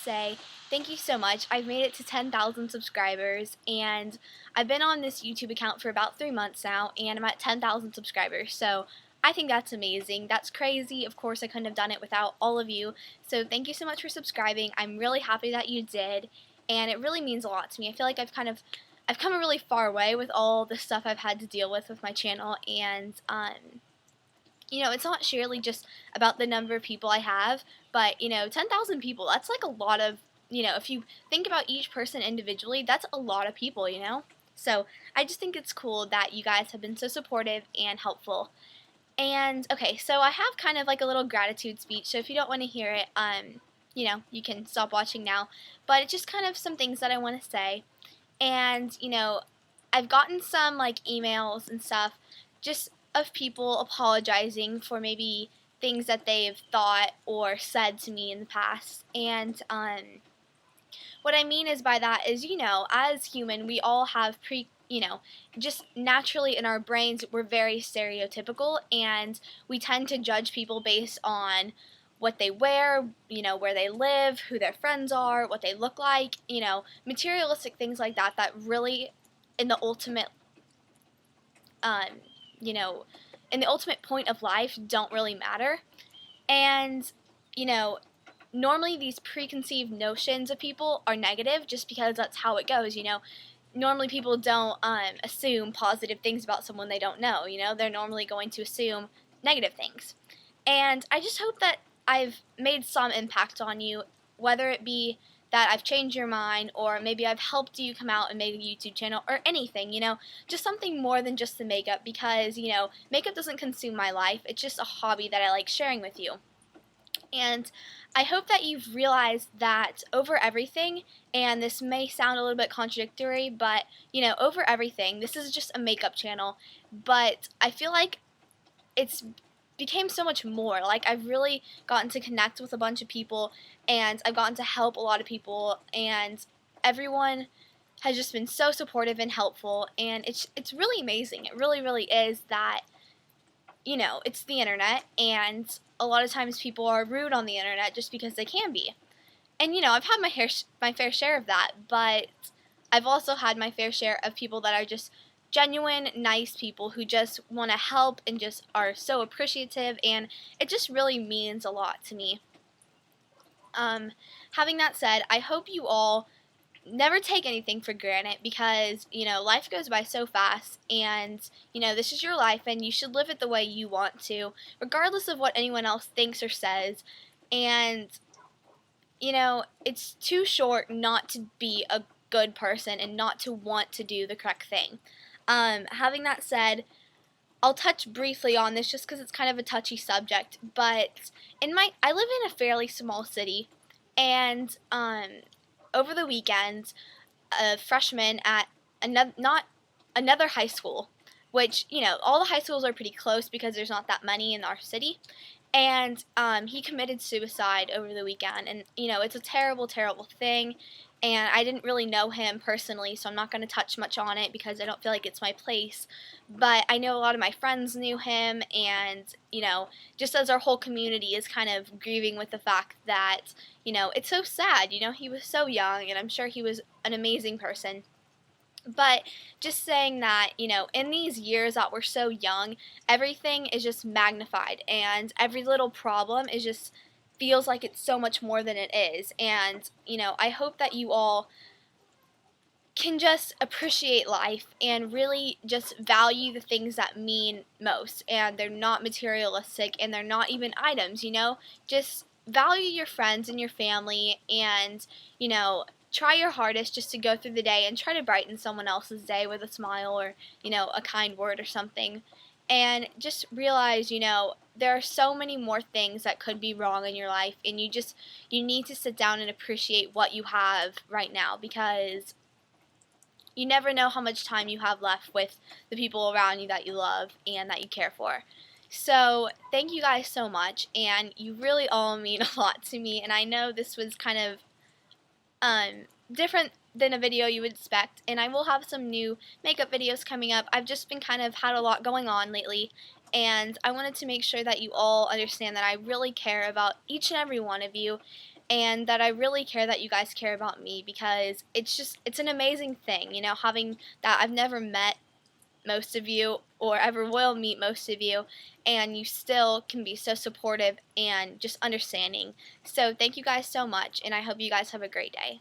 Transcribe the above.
say thank you so much. I've made it to 10,000 subscribers, and I've been on this YouTube account for about 3 months now, and I'm at 10,000 subscribers, so I think that's amazing. That's crazy. Of course, I couldn't have done it without all of you, so thank you so much for subscribing. I'm really happy that you did, and it really means a lot to me. I feel like I've come a really far way with all the stuff I've had to deal with my channel, and it's not surely just about the number of people I have, but 10,000 people, that's like a lot of, if you think about each person individually, that's a lot of people. So I just think it's cool that you guys have been so supportive and helpful. And okay, so I have kind of like a little gratitude speech, so if you don't want to hear it, you can stop watching now. But it's just kind of some things that I want to say. And, I've gotten some like emails and stuff just of people apologizing for maybe things that they've thought or said to me in the past. And what I mean is by that is, as human, we all have just naturally in our brains, we're very stereotypical, and we tend to judge people based on what they wear, where they live, who their friends are, what they look like, materialistic things like that that really in the ultimate you know, in the ultimate point of life don't really matter. And, normally these preconceived notions of people are negative just because that's how it goes. Normally people don't assume positive things about someone they don't know. They're normally going to assume negative things. And I just hope that I've made some impact on you, whether it be that I've changed your mind, or maybe I've helped you come out and make a YouTube channel, or anything, just something more than just the makeup, because, makeup doesn't consume my life. It's just a hobby that I like sharing with you. And I hope that you've realized that over everything, and this may sound a little bit contradictory, but, over everything, this is just a makeup channel, but I feel like it's became so much more. Like, I've really gotten to connect with a bunch of people, and I've gotten to help a lot of people, and everyone has just been so supportive and helpful, and it's really amazing. It really, really is that, it's the internet, and a lot of times people are rude on the internet just because they can be. And, I've had my fair share of that, but I've also had my fair share of people that are just genuine, nice people who just want to help and just are so appreciative, and it just really means a lot to me. Having that said, I hope you all never take anything for granted, because, life goes by so fast, and, this is your life, and you should live it the way you want to, regardless of what anyone else thinks or says. And, it's too short not to be a good person and not to want to do the correct thing. Having that said, I'll touch briefly on this just because it's kind of a touchy subject, but I live in a fairly small city, and over the weekend, a freshman at another high school, which, all the high schools are pretty close because there's not that many in our city, and he committed suicide over the weekend, and, it's a terrible, terrible thing. And I didn't really know him personally, so I'm not going to touch much on it because I don't feel like it's my place. But I know a lot of my friends knew him, and, just as our whole community is kind of grieving with the fact that, it's so sad. He was so young, and I'm sure he was an amazing person. But just saying that, in these years that we're so young, everything is just magnified, and every little problem is just feels like it's so much more than it is. And, I hope that you all can just appreciate life and really just value the things that mean most, and they're not materialistic, and they're not even items. Just value your friends and your family, and, try your hardest just to go through the day and try to brighten someone else's day with a smile, or, a kind word or something. And just realize, there are so many more things that could be wrong in your life, and you need to sit down and appreciate what you have right now, because you never know how much time you have left with the people around you that you love and that you care for. So thank you guys so much, and you really all mean a lot to me, and I know this was kind of different than a video you would expect, and I will have some new makeup videos coming up. I've just been had a lot going on lately, and I wanted to make sure that you all understand that I really care about each and every one of you, and that I really care that you guys care about me, because it's an amazing thing, you know, having that. I've never met most of you or ever will meet most of you, and you still can be so supportive and just understanding. So thank you guys so much, and I hope you guys have a great day.